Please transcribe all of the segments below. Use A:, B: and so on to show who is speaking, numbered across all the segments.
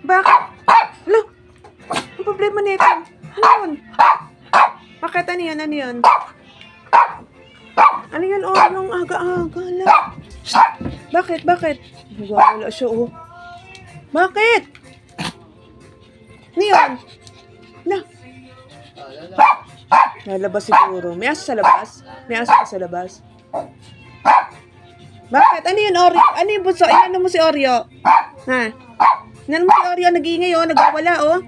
A: Bakit? Hala, ang problema nito. Ano yun? Bakit? Ano yun? Ano yun? Ano yun? Oh, anong aga-aga lang. Bakit? Bakit? Wala siya, oh. Bakit? Ano yun? Hala. Lalabas siguro. May aso sa labas? May aso pa sa labas? Bakit? Ano yun, Oreo? Ano yung bunso? Ano mo si Oreo? Ha? Ano mo si Oreo? Nag-iingay, oh. Nagwawala, oh.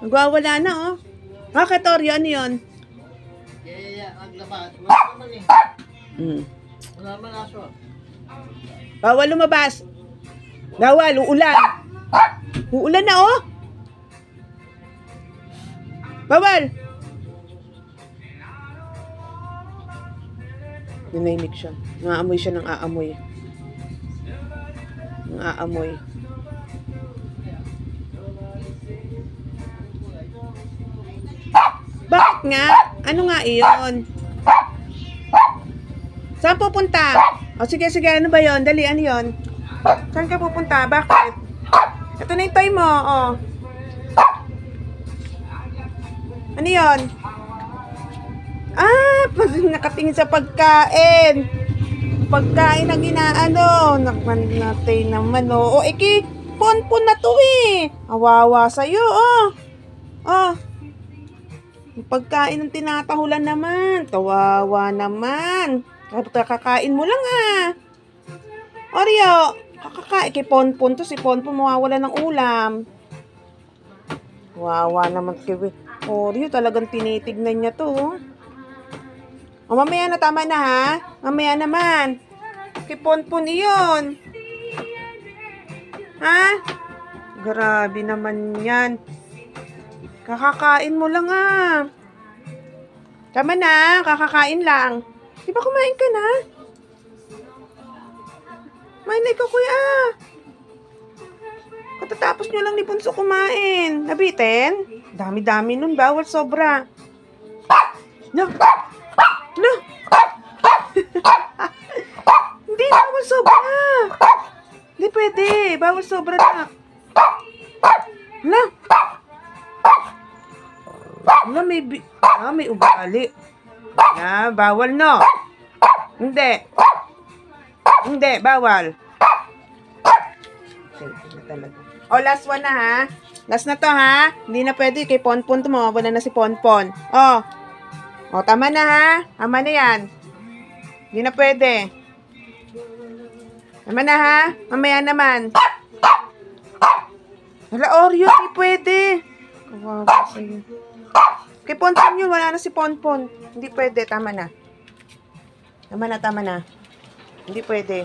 A: Nagwawala na, oh. Bakit, Oreo? Ano yun?
B: Naglabas. Wala naman eh. Wala naman aso.
A: Bawal lumabas. Bawal, uulan. Uulan na, oh. Bawal. Nanahimik siya. Naamoy siya ng aamoy. Ng aamoy. Bakit nga? Ano nga iyon? Saan pupunta? O sige, sige. Ano ba yon? Dali, ano yon? Saan ka pupunta? Bakit? Ito na yung toy mo. Oh. Ano yon? Ah, nakatingin sa pagkain. Pagkain na ginaano. Nakanatay naman, oh. O, iki, ponpon na to, eh. Awawa sa'yo, oh. Oh. Pagkain ng tinatahulan naman. Kawawa naman. Kakain mo lang, ah. Oreo, kakakain. Kay Ponpon to. Si Ponpon mawawala ng ulam. Wawa naman kay Oreo. Talagang tinitignan niya to, oh. O, mamaya na, tama na, ha? Mamaya naman. Kay Ponpon iyon. Ha? Grabe naman yan. Kakakain mo lang, ah. Tama na, kakakain lang. Di ba kumain ka na? Kumain na ikaw, kuya. Katatapos nyo lang ni Bunso kumain. Nabitin? Dami-dami nun, bawal sobra. No. No. Hindi, bawal sobra. Hindi pwede, bawal sobra na. Hala. Hala, may ugali. Na, bawal, no? Hindi. Hindi, bawal. Okay, talaga. O, last one na, ha? Last na to, ha? Hindi na pwede. Kay Ponpon to, mawawala na si Ponpon. O, tama na, ha? Tama na yan. Hindi na pwede. Tama na, ha? Mamaya naman. Hala, Oreo, hindi pwede. Kawawa sa'yo. Kay Ponpon yun, wala na si Ponpon. Hindi pwede, tama na. Tama na, tama na. Hindi pwede.